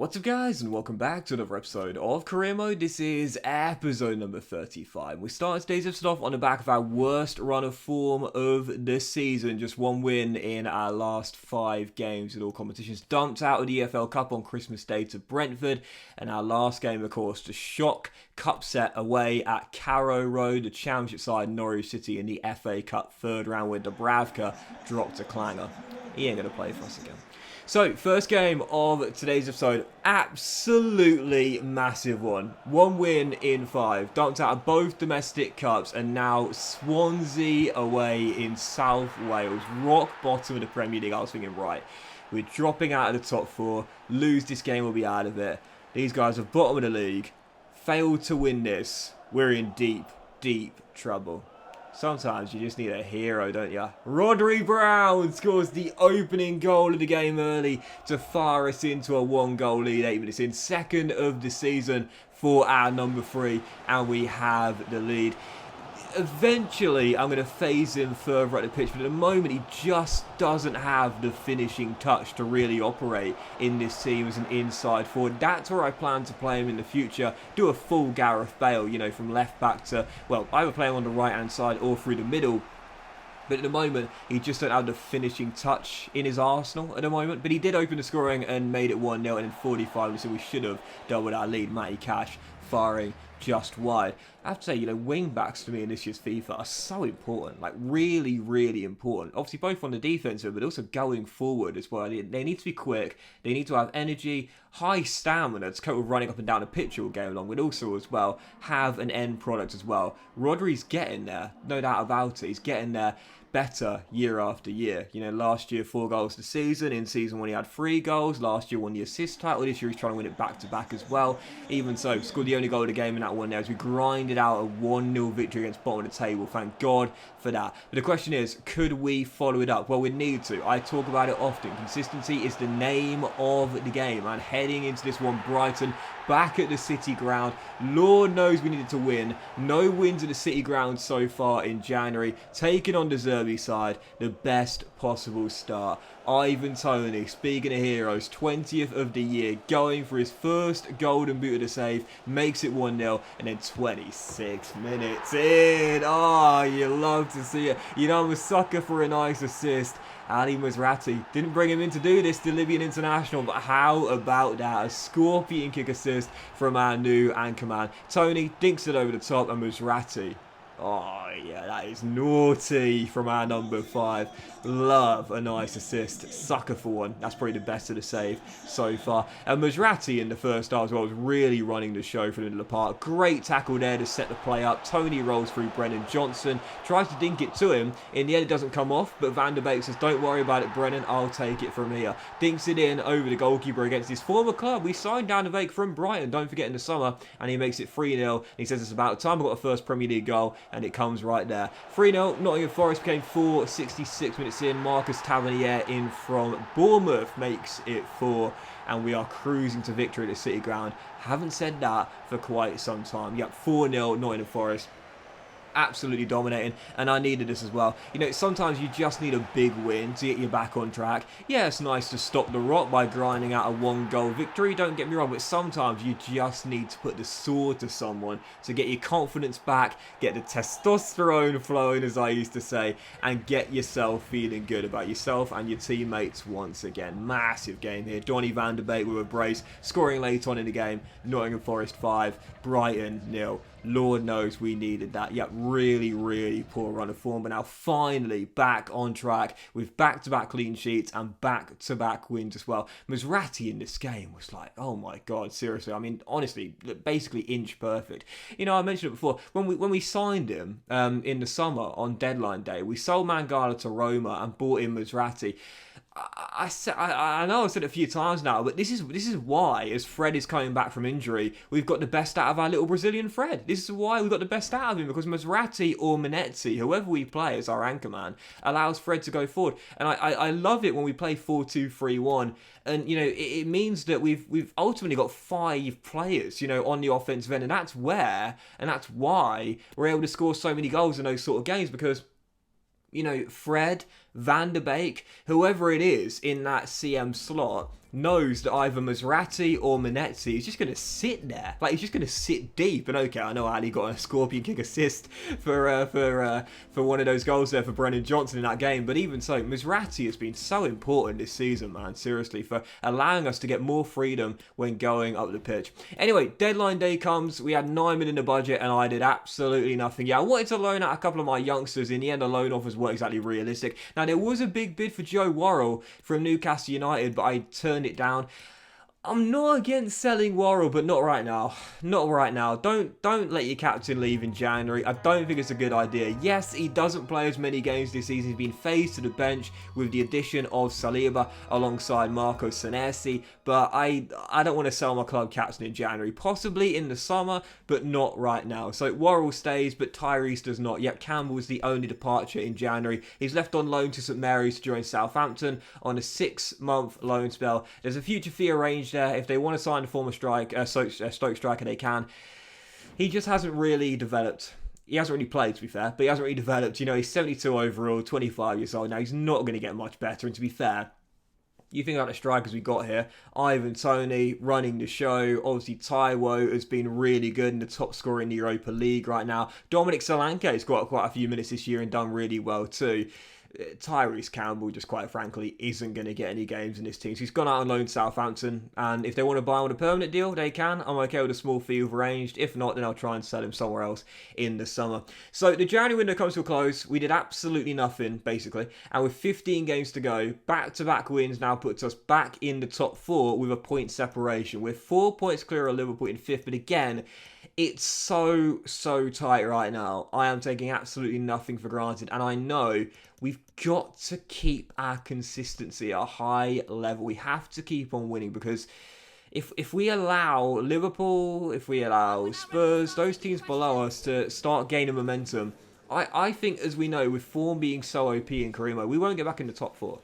What's up guys, and welcome back to another episode of Career Mode. This is episode number 35. We started today's episode off on the back of our worst run of form of the season. Just one win in our last 5 games in all competitions. Dumped out of the EFL Cup on Christmas Day to Brentford. And our last game, of course, the shock cup set away at Carrow Road. The championship side, Norwich City, in the FA Cup third round where Dubravka dropped a clanger. He ain't going to play for us again. So, first game of today's episode, absolutely massive one. 1 win in 5, dumped out of both domestic cups, and now Swansea away in South Wales. Rock bottom of the Premier League. I was thinking, right, we're dropping out of the top 4, lose this game, we'll be out of it. These guys are bottom of the league, failed to win this, we're in deep, deep trouble. Sometimes you just need a hero, don't you? Rodri Brown scores the opening goal of the game early to fire us into a 1-goal lead 8 minutes in. Second of the season for our number 3, and we have the lead. Eventually, I'm going to phase him further up the pitch, but at the moment, he just doesn't have the finishing touch to really operate in this team as an inside forward. That's where I plan to play him in the future. Do a full Gareth Bale, you know, from left back to, well, either play him on the right-hand side or through the middle. But at the moment, he just don't have the finishing touch in his arsenal at the moment. But he did open the scoring and made it 1-0, and in 45, so we should have doubled our lead. Matty Cash firing just wide. I have to say, you know, wing backs to me in this year's FIFA are so important, like really, really important. Obviously, both on the defensive, but also going forward as well. They need to be quick. They need to have energy, high stamina to cope with running up and down the pitch all game long, but also as well have an end product as well. Rodri's getting there, no doubt about it. He's getting there better year after year. You know, last year 4 goals this season. In season 1 he had 3 goals. Last year won the assist title. This year he's trying to win it back to back as well. Even so, scored the only goal of the game in that one there as we grinded out a 1-0 victory against bottom of the table. Thank God for that. But the question is, could we follow it up? Well, we need to. I talk about it often. Consistency is the name of the game. And heading into this one, Brighton back at the City ground. Lord knows we needed to win. No wins at the City ground so far in January. Taking on the Zerbi side, the best possible start. Ivan Toney, speaking of heroes, 20th of the year, going for his first golden boot of the save, makes it 1-0, and then 26 minutes in. Oh, you love to see it. You know, I'm a sucker for a nice assist. Ali Mazrati didn't bring him in to do this, the Libyan international, but how about that? A scorpion kick assist from our new anchorman. Tony dinks it over the top, and Mazrati, oh yeah, that is naughty from our number 5. Love a nice assist. Sucker for one. That's probably the best of the save so far. And Mazrati in the first half as well was really running the show from the middle of the park. Great tackle there to set the play up. Tony rolls through Brennan Johnson. Tries to dink it to him. In the end it doesn't come off, but Van der Beek says, don't worry about it, Brennan. I'll take it from here. Dinks it in over the goalkeeper against his former club. We signed Van der Beek from Brighton, don't forget, in the summer. And he makes it 3-0. He says it's about time I got a first Premier League goal. And it comes right there. 3-0. Nottingham Forest became 4, 66 minutes in. Marcus Tavernier in from Bournemouth makes it 4. And we are cruising to victory at the City ground. Haven't said that for quite some time. Yep, 4-0 Nottingham Forest. Absolutely dominating, and I needed this as well. You know, sometimes you just need a big win to get you back on track. Yeah, it's nice to stop the rot by grinding out a 1-goal victory, don't get me wrong, but sometimes you just need to put the sword to someone to get your confidence back, get the testosterone flowing, as I used to say, and get yourself feeling good about yourself and your teammates once again. Massive game here. Donny van der Beek with a brace, scoring late on in the game. Nottingham Forest 5, Brighton 0. Lord knows we needed that. Yep, really, really poor run of form. But now finally back on track with back-to-back clean sheets and back-to-back wins as well. Mazrati in this game was like, oh my God, seriously. I mean, honestly, basically inch perfect. You know, I mentioned it before. When we signed him in the summer on deadline day, we sold Mangala to Roma and bought in Mazrati. I know I've said it a few times now, but this is why, as Fred is coming back from injury, we've got the best out of our little Brazilian Fred. This is why we've got the best out of him, because Mazrati or Minetti, whoever we play as our anchor man, allows Fred to go forward. And I love it when we play 4-2-3-1, and you know it means that we've ultimately got 5 players, you know, on the offensive end, and that's why we're able to score so many goals in those sort of games, because you know, Fred, Van der Beek, whoever it is in that CM slot knows that either Maserati or Minetti is just going to sit there. Like, he's just going to sit deep. And okay, I know Ali got a scorpion kick assist for one of those goals there for Brennan Johnson in that game. But even so, Maserati has been so important this season, man. Seriously, for allowing us to get more freedom when going up the pitch. Anyway, deadline day comes. We had 9 million in the budget and I did absolutely nothing. Yeah, I wanted to loan out a couple of my youngsters. In the end, the loan offers weren't exactly realistic. Now, there was a big bid for Joe Worrell from Newcastle United, but I turned it down. I'm not against selling Worrell, but not right now. Not right now. Don't let your captain leave in January. I don't think it's a good idea. Yes, he doesn't play as many games this season. He's been phased to the bench with the addition of Saliba alongside Marco Senesi, but I don't want to sell my club captain in January. Possibly in the summer, but not right now. So Worrell stays, but Tyrese does not. Yep, Campbell is the only departure in January. He's left on loan to St Mary's to join Southampton on a 6-month loan spell. There's a future fee arranged there. If they want to sign a former Stoke striker, they can. He just hasn't really developed. He hasn't really played, to be fair, but he hasn't really developed. You know, he's 72 overall, 25 years old now. He's not going to get much better. And to be fair, you think about the strikers we got here. Ivan Toney running the show. Obviously, Taiwo has been really good and the top scorer in the Europa League right now. Dominic Solanke has got quite a few minutes this year and done really well too. Tyrese Campbell, just quite frankly, isn't going to get any games in this team. So he's gone out on loan to Southampton, and if they want to buy him on a permanent deal, they can. I'm okay with a small fee we've arranged. If not, then I'll try and sell him somewhere else in the summer. So the January window comes to a close. We did absolutely nothing, basically, and with 15 games to go, back-to-back wins now puts us back in the top 4 with a point separation. We're 4 points clear of Liverpool in 5th, but again, it's so tight right now. I am taking absolutely nothing for granted, and I know we've got to keep our consistency at a high level. We have to keep on winning, because if we allow Liverpool, if we allow Spurs, those teams below us to start gaining momentum, I think, as we know, with form being so OP in Carimo, we won't get back in the top 4.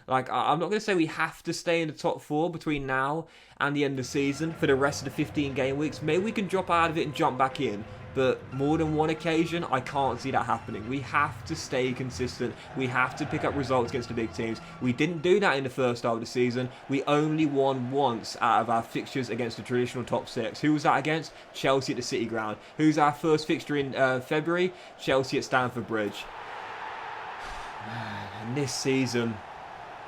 Like, I'm not going to say we have to stay in the top 4 between now and the end of the season for the rest of the 15 game weeks. Maybe we can drop out of it and jump back in. But more than one occasion, I can't see that happening. We have to stay consistent. We have to pick up results against the big teams. We didn't do that in the first half of the season. We only won once out of our fixtures against the traditional top 6. Who was that against? Chelsea at the City Ground. Who's our first fixture in February? Chelsea at Stamford Bridge. And this season,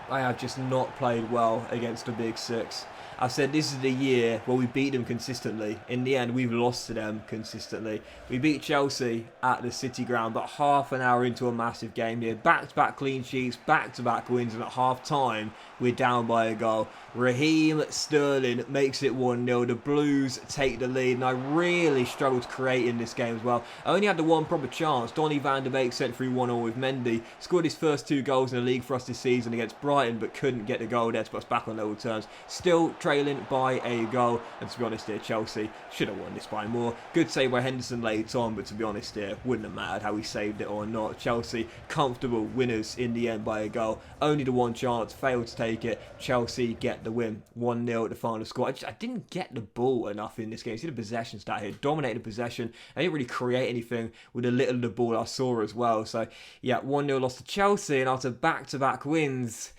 I have just not played well against the big 6. I've said this is the year where we beat them consistently. In the end, we've lost to them consistently. We beat Chelsea at the City Ground, but half an hour into a massive game here. Back-to-back clean sheets, back-to-back wins, and at half-time, we're down by a goal. Raheem Sterling makes it 1-0. The Blues take the lead, and I really struggled to create in this game as well. I only had the one proper chance. Donny van der Beek sent through 1-0 with Mendy. Scored his first 2 goals in the league for us this season against Brighton, but couldn't get the goal there to put us back on level terms. Still trailing by a goal, and to be honest here, Chelsea should have won this by more. Good save by Henderson late on, but to be honest here, wouldn't have mattered how he saved it or not. Chelsea comfortable winners in the end by a goal. Only the one chance, failed to take it. Chelsea get the win. 1-0 at the final score. I didn't get the ball enough in this game. See the possession stat here. Dominated possession. I didn't really create anything with a little of the ball I saw as well. So yeah, 1-0 loss to Chelsea, and after back-to-back wins,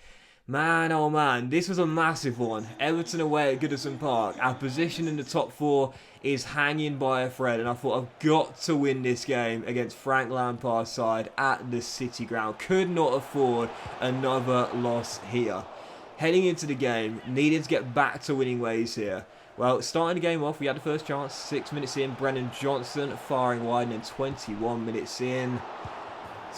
man, oh man, this was a massive one. Everton away at Goodison Park. Our position in the top 4 is hanging by a thread, and I thought, I've got to win this game against Frank Lampard's side at the City Ground. Could not afford another loss here. Heading into the game, needed to get back to winning ways here. Well, starting the game off, we had the first chance. 6 minutes in, Brennan Johnson firing wide, and then 21 minutes in,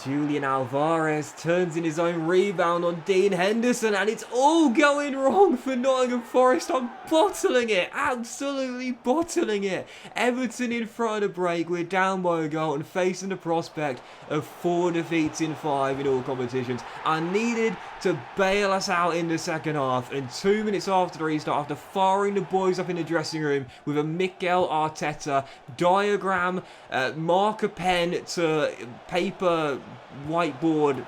Julian Alvarez turns in his own rebound on Dean Henderson, and it's all going wrong for Nottingham Forest. I'm bottling it, absolutely bottling it. Everton in front of the break, we're down by a goal and facing the prospect of 4 defeats in 5 in all competitions. I needed to bail us out in the second half, and 2 minutes after the restart, after firing the boys up in the dressing room with a Mikel Arteta diagram, marker pen to paper whiteboard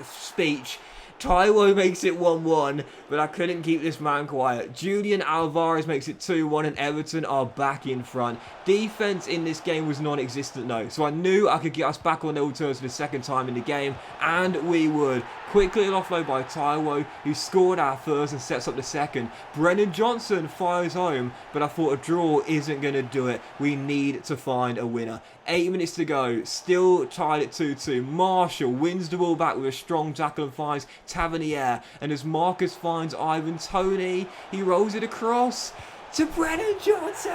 speech, Taiwo makes it 1-1, but I couldn't keep this man quiet. Julian Alvarez makes it 2-1, and Everton are back in front. Defence in this game was non-existent though, so I knew I could get us back on level terms for the second time in the game, and we would. Quick little offload by Taiwo, who scored our first and sets up the second. Brennan Johnson fires home, but I thought a draw isn't going to do it. We need to find a winner. 8 minutes to go, still tied at 2-2. Marshall wins the ball back with a strong tackle and finds Tavernier. And as Marcus finds Ivan Toney, he rolls it across to Brennan Johnson!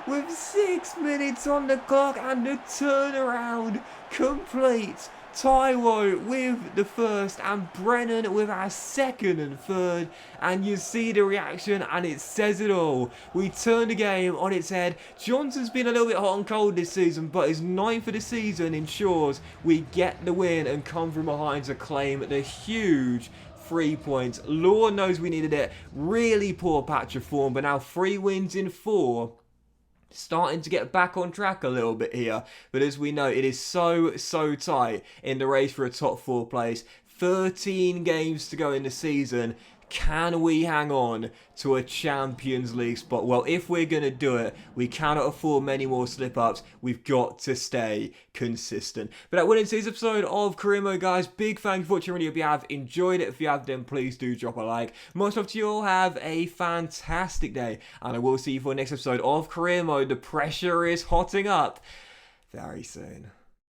With 6 minutes on the clock and the turnaround complete. Taiwo with the first and Brennan with our second and third, and you see the reaction and it says it all. We turn the game on its head. Johnson's been a little bit hot and cold this season, but his 9th of the season ensures we get the win and come from behind to claim the huge 3 points. Lord knows we needed it. Really poor patch of form, but now 3 wins in 4. Starting to get back on track a little bit here, but as we know, it is so tight in the race for a top 4 place. 13 games to go in the season. Can we hang on to a Champions League spot? Well, if we're going to do it, we cannot afford many more slip-ups. We've got to stay consistent. But that will end today's episode of Career Mode, guys. Big thank you for watching. If you have enjoyed it, if you have, then please do drop a like. Much love to you all. Have a fantastic day. And I will see you for the next episode of Career Mode. The pressure is hotting up very soon.